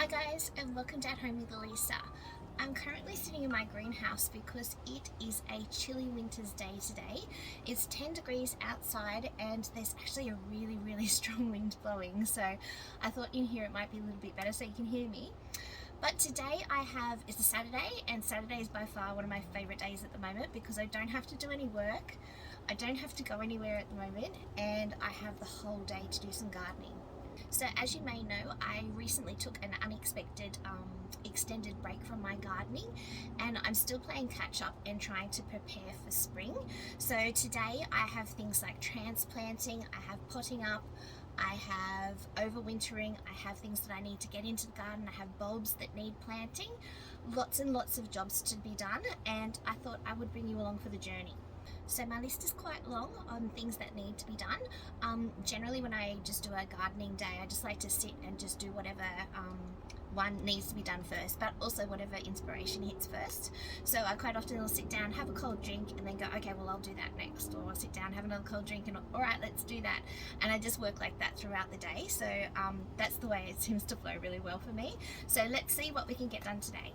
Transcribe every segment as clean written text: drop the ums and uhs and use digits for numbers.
Hi guys, and welcome to At Home with Elisa. I'm currently sitting in my greenhouse because it is a chilly winter's day today. It's 10 degrees outside and there's actually a really strong wind blowing, so I thought in here it might be a little bit better so you can hear me. But today it's a Saturday, and Saturday is by far one of my favourite days at the moment because I don't have to do any work, I don't have to go anywhere at the moment, and I have the whole day to do some gardening. So as you may know, I recently took an unexpected extended break from my gardening, and I'm still playing catch up and trying to prepare for spring. So today I have things like transplanting, I have potting up, I have overwintering, I have things that I need to get into the garden, I have bulbs that need planting, lots and lots of jobs to be done, and I thought I would bring you along for the journey. So my list is quite long on things that need to be done. Generally when I just do a gardening day, I just like to sit and just do whatever one needs to be done first, but also whatever inspiration hits first. So I quite often will sit down, have a cold drink, and then go, okay, well I'll do that next. Or I'll sit down, have another cold drink, and all right, let's do that. And I just work like that throughout the day. So that's the way it seems to flow really well for me. So let's see what we can get done today.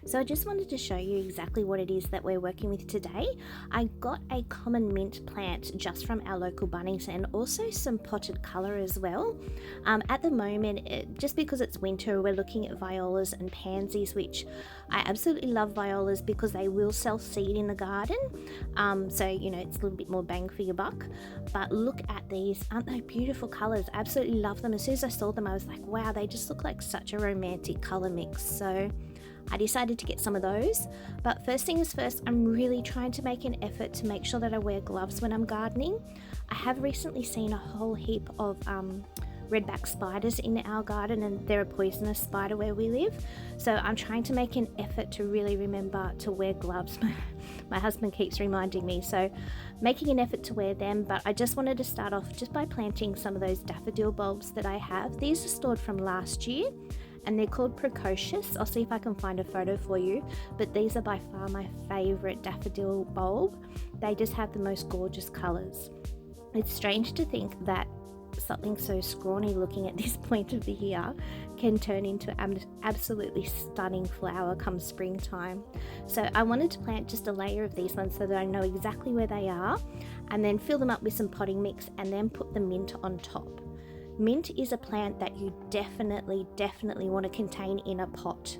So I just wanted to show you exactly what it is that we're working with today. I got a common mint plant just from our local Bunnings and also some potted colour as well. At the moment, just because it's winter, we're looking at violas and pansies, which I absolutely love violas because they will self-seed in the garden. So, you know, it's a little bit more bang for your buck. But look at these, aren't they beautiful colours? Absolutely love them. As soon as I saw them, I was like, wow, they just look like such a romantic colour mix. So I decided to get some of those, but first things first, I'm really trying to make an effort to make sure that I wear gloves when I'm gardening. I have recently seen a whole heap of redback spiders in our garden, and they're a poisonous spider where we live, so I'm trying to make an effort to really remember to wear gloves. My husband keeps reminding me, so making an effort to wear them. But I just wanted to start off just by planting some of those daffodil bulbs that I have. These are stored from last year and they're called precocious. I'll see if I can find a photo for you, but these are by far my favourite daffodil bulb. They just have the most gorgeous colours. It's strange to think that something so scrawny looking at this point of the year can turn into an absolutely stunning flower come springtime. So I wanted to plant just a layer of these ones so that I know exactly where they are, and then fill them up with some potting mix and then put the mint on top. Mint is a plant that you definitely want to contain in a pot.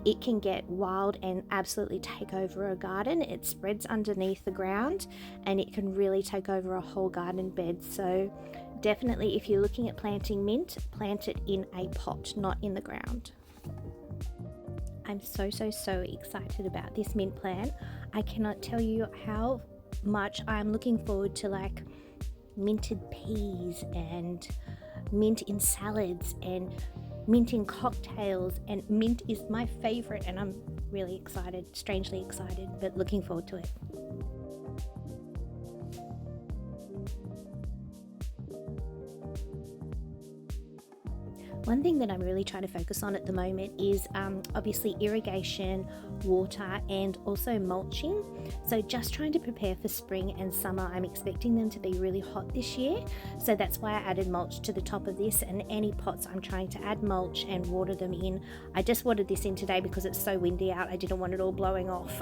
It can get wild and absolutely take over a garden. It spreads underneath the ground and it can really take over a whole garden bed. So definitely, if you're looking at planting mint, plant it in a pot, not in the ground. I'm so excited about this mint plant. I cannot tell you how much I'm looking forward to minted peas and mint in salads and mint in cocktails, and mint is my favorite, and I'm really excited, strangely excited, but looking forward to it. One thing that I'm really trying to focus on at the moment is obviously irrigation, water, and also mulching. So just trying to prepare for spring and summer. I'm expecting them to be really hot this year, so that's why I added mulch to the top of this, and any pots I'm trying to add mulch and water them in. I just watered this in today because it's so windy out. I didn't want it all blowing off.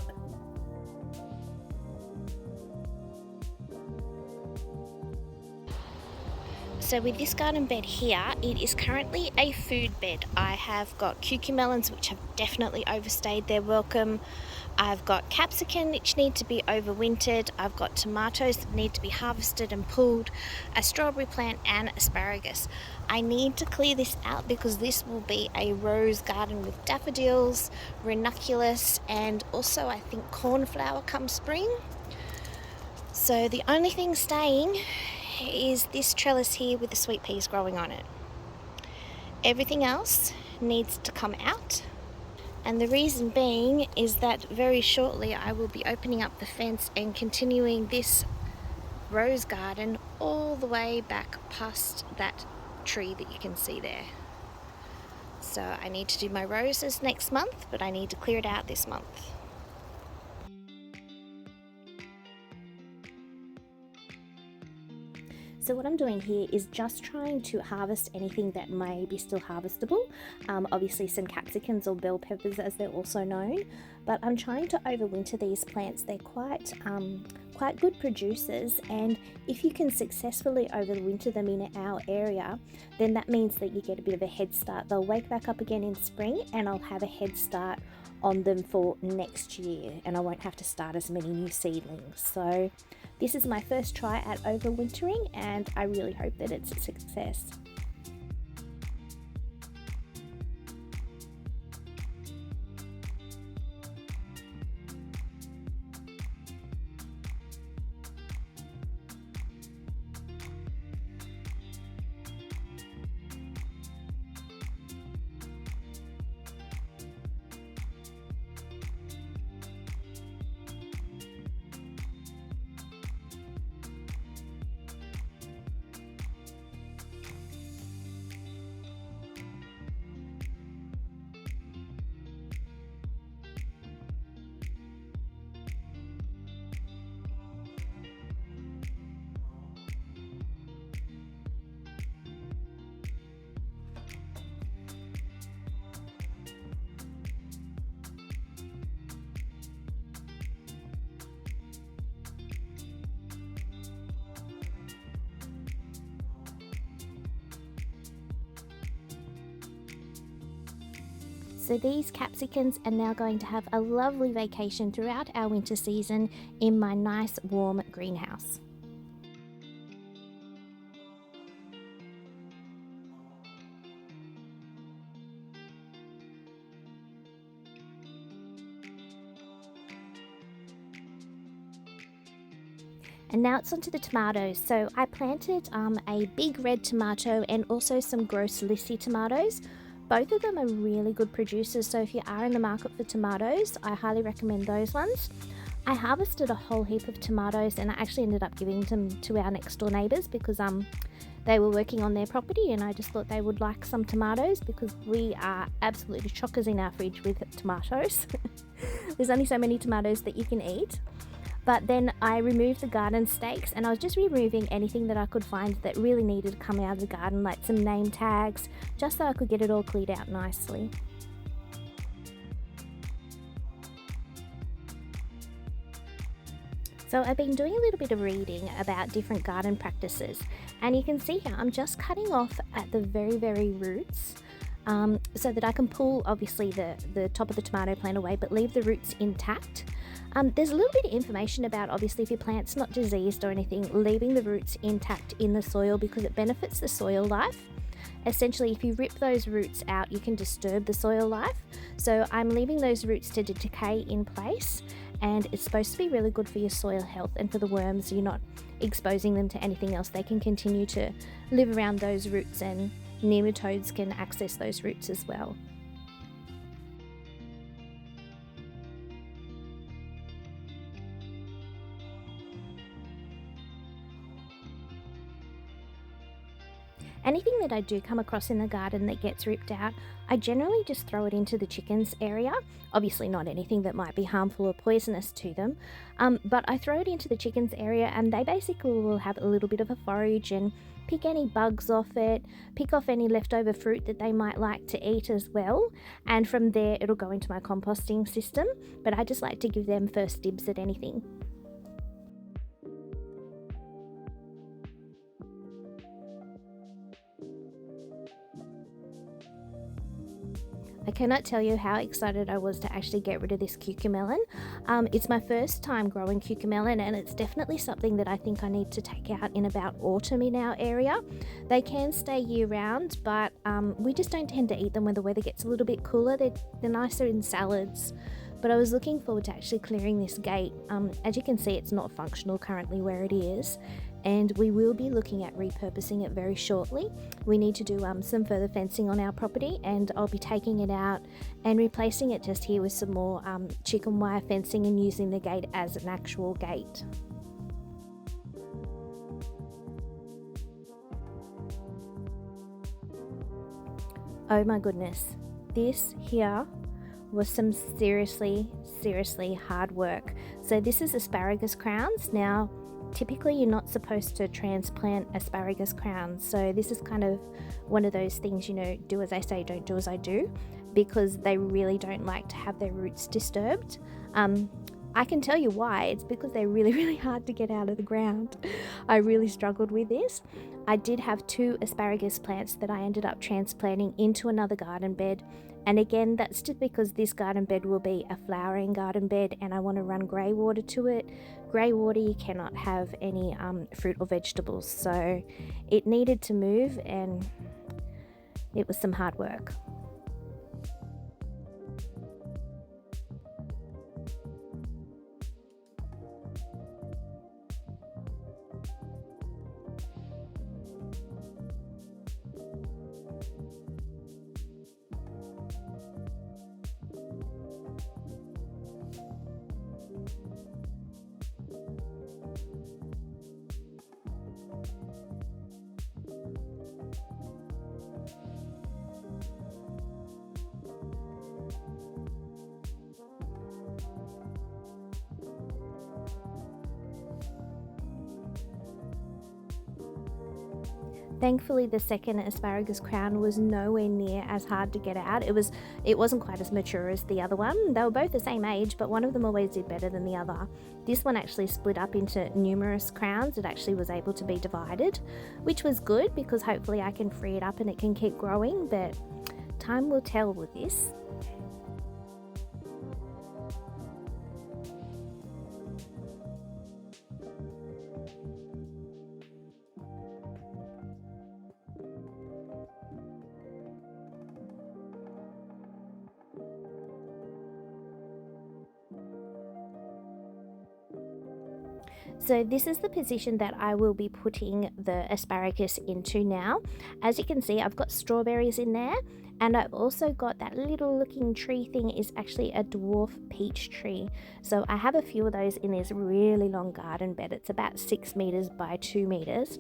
So with this garden bed here, it is currently a food bed. I have got cucumelons, which have definitely overstayed their welcome. I've got capsicum, which need to be overwintered. I've got tomatoes that need to be harvested and pulled, a strawberry plant, and asparagus. I need to clear this out because this will be a rose garden with daffodils, ranunculus, and also I think cornflower come spring. So the only thing staying is this trellis here with the sweet peas growing on it. Everything else needs to come out, and the reason being is that very shortly I will be opening up the fence and continuing this rose garden all the way back past that tree that you can see there. So I need to do my roses next month, but I need to clear it out this month. So what I'm doing here is just trying to harvest anything that may be still harvestable. Obviously some capsicums or bell peppers as they're also known, but I'm trying to overwinter these plants. They're quite good producers, and if you can successfully overwinter them in our area, then that means that you get a bit of a head start. They'll wake back up again in spring and I'll have a head start on them for next year, and I won't have to start as many new seedlings. So this is my first try at overwintering, and I really hope that it's a success. So these capsicums are now going to have a lovely vacation throughout our winter season in my nice warm greenhouse. And now it's onto the tomatoes. So I planted a big red tomato and also some gross Lissy tomatoes. Both of them are really good producers, so if you are in the market for tomatoes, I highly recommend those ones. I harvested a whole heap of tomatoes and I actually ended up giving them to our next door neighbours because they were working on their property, and I just thought they would like some tomatoes because we are absolutely chockers in our fridge with tomatoes. There's only so many tomatoes that you can eat. But then I removed the garden stakes, and I was just removing anything that I could find that really needed to come out of the garden, like some name tags, just so I could get it all cleared out nicely. So I've been doing a little bit of reading about different garden practices, and you can see here I'm just cutting off at the very roots so that I can pull obviously the top of the tomato plant away but leave the roots intact. There's a little bit of information about obviously if your plant's not diseased or anything, leaving the roots intact in the soil because it benefits the soil life. Essentially, if you rip those roots out, you can disturb the soil life. So I'm leaving those roots to decay in place, and it's supposed to be really good for your soil health and for the worms. You're not exposing them to anything else. They can continue to live around those roots, and nematodes can access those roots as well. Anything that I do come across in the garden that gets ripped out, I generally just throw it into the chickens area. Obviously not anything that might be harmful or poisonous to them, but I throw it into the chickens area and they basically will have a little bit of a forage and pick any bugs off it, pick off any leftover fruit that they might like to eat as well, and from there it'll go into my composting system, but I just like to give them first dibs at anything. I cannot tell you how excited I was to actually get rid of this cucamelon. It's my first time growing cucamelon, and it's definitely something that I think I need to take out in about autumn in our area. They can stay year round, but we just don't tend to eat them when the weather gets a little bit cooler. They're nicer in salads. But I was looking forward to actually clearing this gate. As you can see, it's not functional currently where it is, and we will be looking at repurposing it very shortly. We need to do some further fencing on our property, and I'll be taking it out and replacing it just here with some more chicken wire fencing and using the gate as an actual gate. Oh my goodness, this here was some seriously hard work. So this is asparagus crowns. Now typically you're not supposed to transplant asparagus crowns, so this is kind of one of those things, do as I say, don't do as I do, because they really don't like to have their roots disturbed. I can tell you why. It's because they're really, really hard to get out of the ground. I really struggled with this. I did have 2 asparagus plants that I ended up transplanting into another garden bed. And again, that's just because this garden bed will be a flowering garden bed and I want to run Greywater to it. Greywater, you cannot have any fruit or vegetables. So it needed to move and it was some hard work. Thankfully, the second asparagus crown was nowhere near as hard to get out. It wasn't quite as mature as the other one. They were both the same age, but one of them always did better than the other. This one actually split up into numerous crowns. It actually was able to be divided, which was good because hopefully I can free it up and it can keep growing, but time will tell with this. So this is the position that I will be putting the asparagus into now. As you can see, I've got strawberries in there, and I've also got that little looking tree thing is actually a dwarf peach tree. So I have a few of those in this really long garden bed. It's about 6 meters by 2 meters.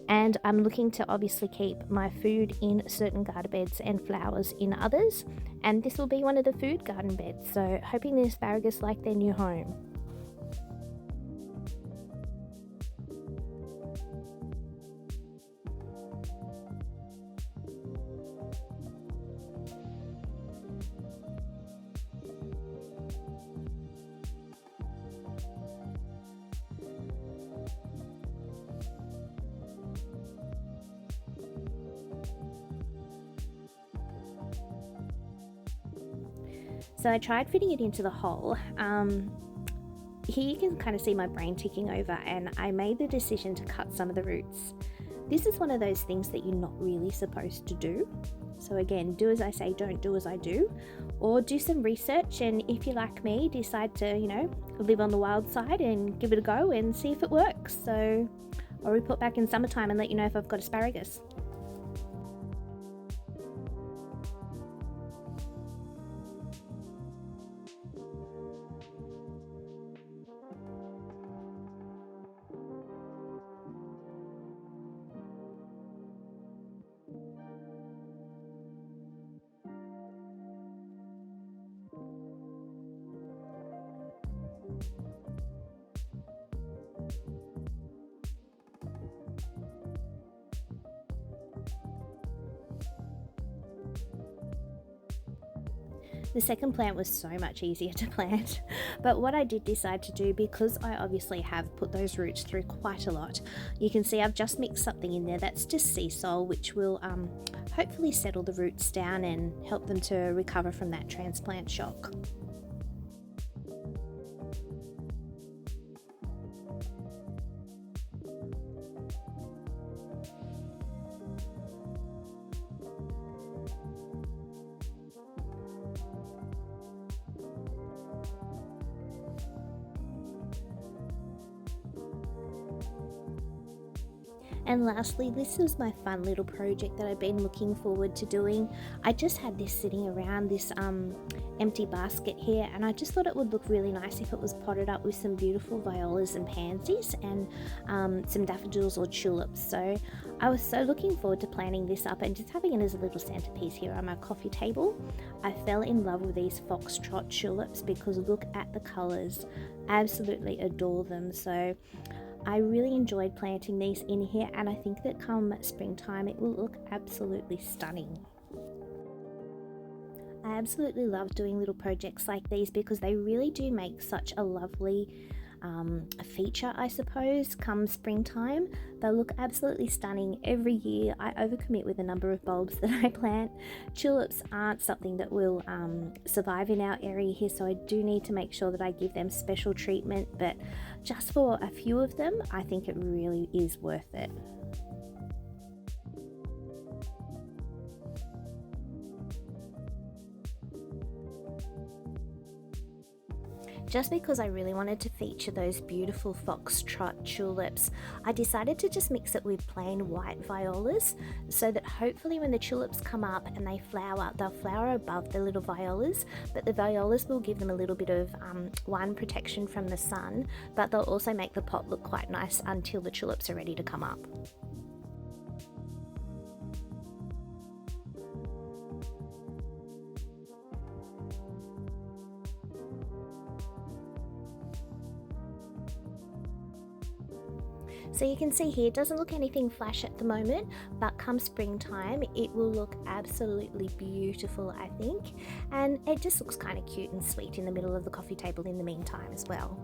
And I'm looking to obviously keep my food in certain garden beds and flowers in others. And this will be one of the food garden beds. So hoping the asparagus like their new home. So I tried fitting it into the hole. Here you can kind of see my brain ticking over, and I made the decision to cut some of the roots. This is one of those things that you're not really supposed to do. So again, do as I say, don't do as I do. Or do some research, and if you're like me, decide to, live on the wild side and give it a go and see if it works. So I'll report back in summertime and let you know if I've got asparagus. The second plant was so much easier to plant, but what I did decide to do, because I obviously have put those roots through quite a lot, you can see I've just mixed something in there that's just sea salt, which will hopefully settle the roots down and help them to recover from that transplant shock. And lastly, this was my fun little project that I've been looking forward to doing. I just had this sitting around, this empty basket here, and I just thought it would look really nice if it was potted up with some beautiful violas and pansies and some daffodils or tulips. So I was so looking forward to planting this up and just having it as a little centerpiece here on my coffee table. I fell in love with these foxtrot tulips because look at the colors. Absolutely adore them. So I really enjoyed planting these in here, and I think that come springtime it will look absolutely stunning. I absolutely love doing little projects like these because they really do make such a lovely feature, I suppose, come springtime. They look absolutely stunning every year. I overcommit with the number of bulbs that I plant. Tulips aren't something that will survive in our area here, so I do need to make sure that I give them special treatment, but just for a few of them, I think it really is worth it. Just because I really wanted to feature those beautiful foxtrot tulips, I decided to just mix it with plain white violas, so that hopefully when the tulips come up and they flower, they'll flower above the little violas, but the violas will give them a little bit of one, protection from the sun, but they'll also make the pot look quite nice until the tulips are ready to come up. So you can see here, it doesn't look anything flash at the moment, but come springtime, it will look absolutely beautiful, I think. And it just looks kind of cute and sweet in the middle of the coffee table in the meantime as well.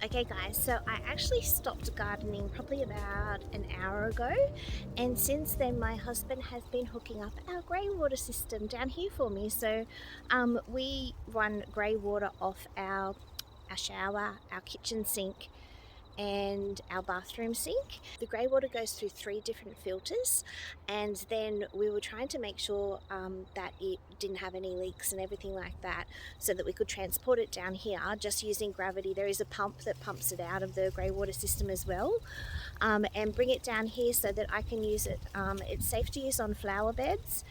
Okay guys, so I actually stopped gardening probably about an hour ago, and since then my husband has been hooking up our Greywater system down here for me. So we run Greywater off our shower, our kitchen sink and our bathroom sink. The Greywater goes through 3 different filters, and then we were trying to make sure that it didn't have any leaks and everything like that, so that we could transport it down here just using gravity. There is a pump that pumps it out of the Greywater system as well, and bring it down here so that I can use it. It's safe to use on flower beds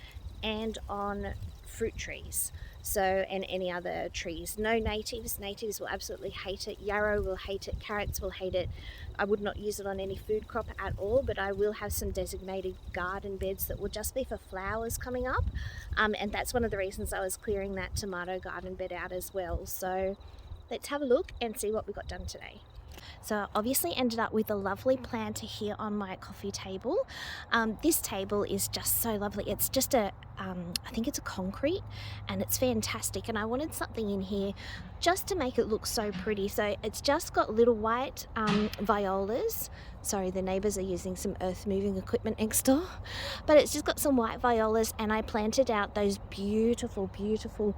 and on fruit trees, so, and any other trees. No natives will absolutely hate it. Yarrow will hate it, carrots will hate it. I would not use it on any food crop at all, but I will have some designated garden beds that will just be for flowers coming up, and that's one of the reasons I was clearing that tomato garden bed out as well. So let's have a look and see what we got done today. So I obviously ended up with a lovely planter here on my coffee table. This table is just so lovely. It's just I think it's a concrete, and it's fantastic. And I wanted something in here just to make it look so pretty. So it's just got little white violas. Sorry, the neighbours are using some earth moving equipment next door. But it's just got some white violas, and I planted out those beautiful, beautiful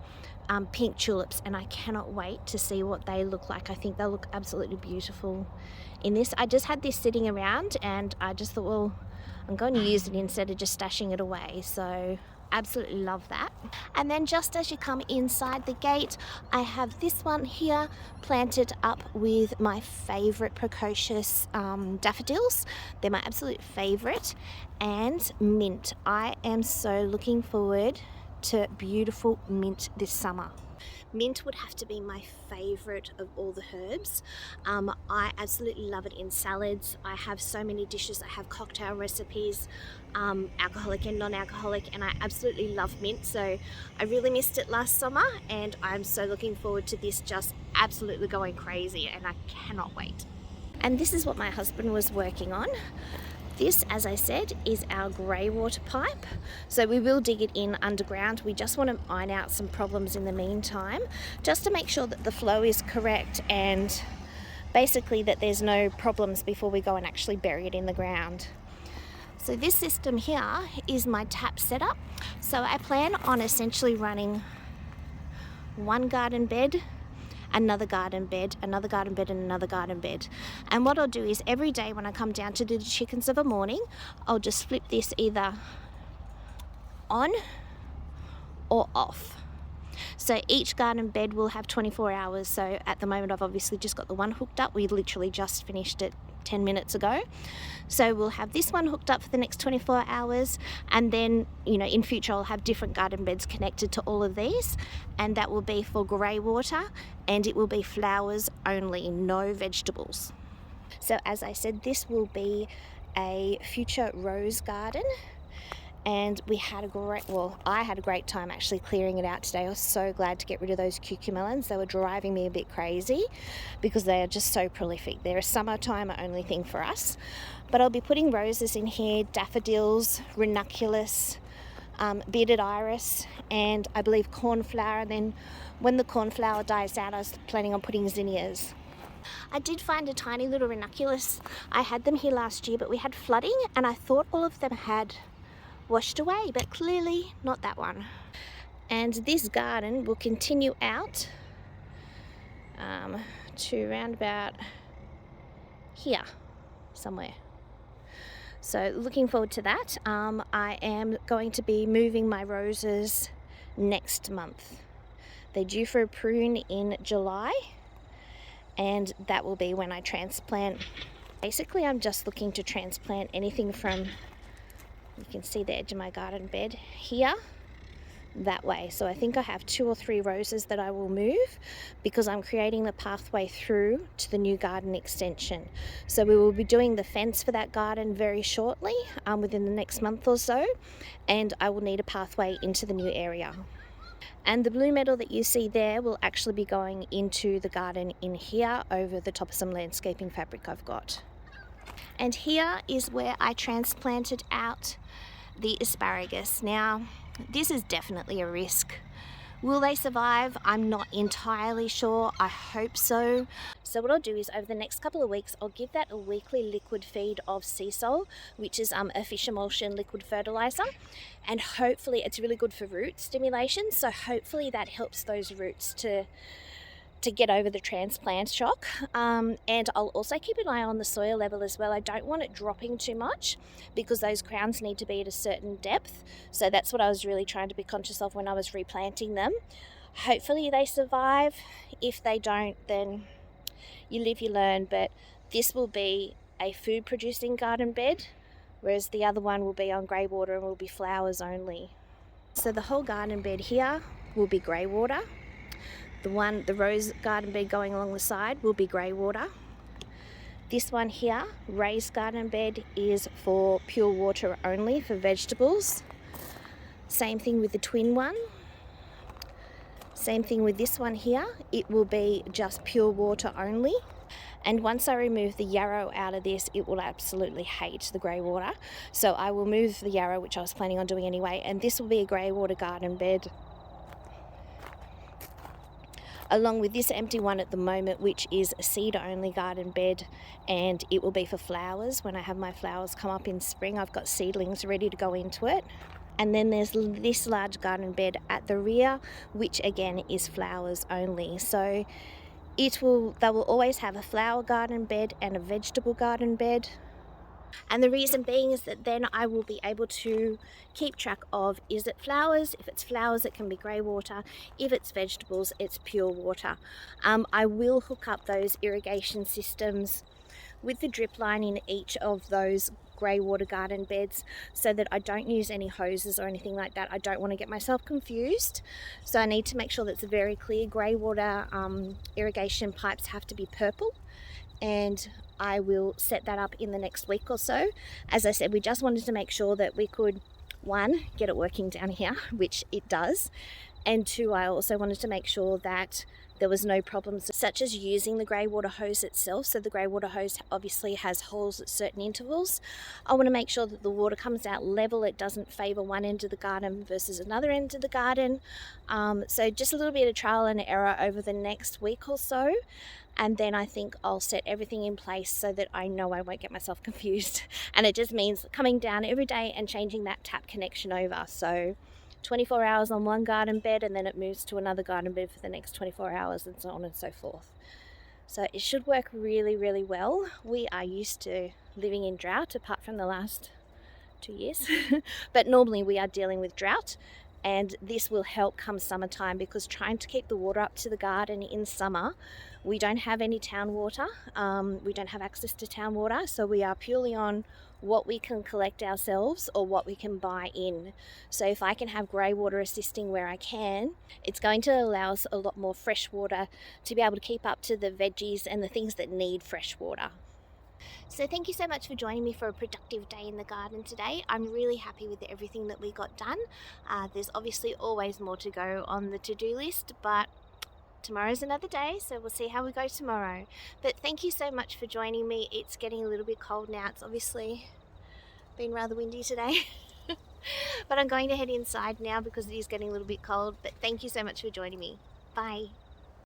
pink tulips, and I cannot wait to see what they look like. I think they'll look absolutely beautiful in this. I just had this sitting around, and I just thought, well, I'm going to use it instead of just stashing it away. So absolutely love that. And then just as you come inside the gate, I have this one here planted up with my favorite precocious daffodils. They're my absolute favorite, and mint. I am so looking forward to beautiful mint this summer. Mint would have to be my favorite of all the herbs. I absolutely love it in salads. I have so many dishes. I have cocktail recipes, alcoholic and non-alcoholic, and I absolutely love mint. So I really missed it last summer, and I'm so looking forward to this just absolutely going crazy, and I cannot wait. And this is what my husband was working on. This, as I said, is our Greywater pipe. So we will dig it in underground. We just want to iron out some problems in the meantime, just to make sure that the flow is correct, and basically that there's no problems before we go and actually bury it in the ground. So this system here is my tap setup. So I plan on essentially running one garden bed, another garden bed, another garden bed, and another garden bed. And what I'll do is every day when I come down to do the chickens of a morning, I'll just flip this either on or off. So each garden bed will have 24 hours. So at the moment I've obviously just got the one hooked up. We literally just finished it 10 minutes ago. So we'll have this one hooked up for the next 24 hours, and then, you know, in future I'll have different garden beds connected to all of these, and that will be for Greywater, and it will be flowers only, no vegetables. So as I said, this will be a future rose garden, and we had a great, well, I had a great time actually clearing it out today. I was so glad to get rid of those cucumelons. They were driving me a bit crazy because they are just so prolific. They're a summertime only thing for us. But I'll be putting roses in here, daffodils, ranunculus, bearded iris, and I believe cornflower. And then when the cornflower dies out, I was planning on putting zinnias. I did find a tiny little ranunculus. I had them here last year, but we had flooding and I thought all of them had washed away, but clearly not that one. And this garden will continue out to around about here somewhere. So looking forward to that. I am going to be moving my roses next month. They're due for a prune in July, and that will be when I transplant. Basically I'm just looking to transplant anything from, you can see the edge of my garden bed here, that way. So I think I have 2 or 3 roses that I will move because I'm creating the pathway through to the new garden extension. So we will be doing the fence for that garden very shortly, within the next month or so, and I will need a pathway into the new area. And the blue metal that you see there will actually be going into the garden in here over the top of some landscaping fabric I've got. And here is where I transplanted out the asparagus. Now, this is definitely a risk. Will they survive? I'm not entirely sure. I hope so. So what I'll do is over the next couple of weeks, I'll give that a weekly liquid feed of sea salt, which is a fish emulsion liquid fertilizer. And hopefully it's really good for root stimulation. So hopefully that helps those roots to get over the transplant shock. And I'll also keep an eye on the soil level as well. I don't want it dropping too much because those crowns need to be at a certain depth. So that's what I was really trying to be conscious of when I was replanting them. Hopefully they survive. If they don't, then you live, you learn. But this will be a food producing garden bed, whereas the other one will be on Greywater and will be flowers only. So the whole garden bed here will be Greywater. The rose garden bed going along the side will be Greywater. This one here, raised garden bed, is for pure water only for vegetables. Same thing with the twin one. Same thing with this one here. It will be just pure water only. And once I remove the yarrow out of this, it will absolutely hate the Greywater. So I will move the yarrow, which I was planning on doing anyway, and this will be a Greywater garden bed, along with this empty one at the moment, which is a seed only garden bed, and it will be for flowers. When I have my flowers come up in spring, I've got seedlings ready to go into it. And then there's this large garden bed at the rear, which again is flowers only. So they will always have a flower garden bed and a vegetable garden bed. And the reason being is that then I will be able to keep track of, is it flowers? If it's flowers, it can be Greywater. If it's vegetables, it's pure water. I will hook up those irrigation systems with the drip line in each of those Greywater garden beds so that I don't use any hoses or anything like that. I don't want to get myself confused. So I need to make sure that it's very clear. Greywater irrigation pipes have to be purple, and I will set that up in the next week or so. As I said, we just wanted to make sure that we could, 1, get it working down here, which it does, and 2, I also wanted to make sure that there was no problems such as using the Greywater hose itself. So the Greywater hose obviously has holes at certain intervals. I want to make sure that the water comes out level. It doesn't favour one end of the garden versus another end of the garden. So just a little bit of trial and error over the next week or so. And then I think I'll set everything in place so that I know I won't get myself confused. And it just means coming down every day and changing that tap connection over. So 24 hours on one garden bed, and then it moves to another garden bed for the next 24 hours, and so on and so forth. So it should work really, really well. We are used to living in drought, apart from the last 2 years. But normally we are dealing with drought, and this will help come summertime, because trying to keep the water up to the garden in summer, we don't have any town water, we don't have access to town water, so we are purely on what we can collect ourselves or what we can buy in. So if I can have Greywater assisting where I can, it's going to allow us a lot more fresh water to be able to keep up to the veggies and the things that need fresh water. So thank you so much for joining me for a productive day in the garden today. I'm really happy with everything that we got done. There's obviously always more to go on the to-do list, but tomorrow's another day, so we'll see how we go tomorrow. But thank you so much for joining me. It's getting a little bit cold now. It's obviously been rather windy today. But I'm going to head inside now because it is getting a little bit cold. But thank you so much for joining me. Bye.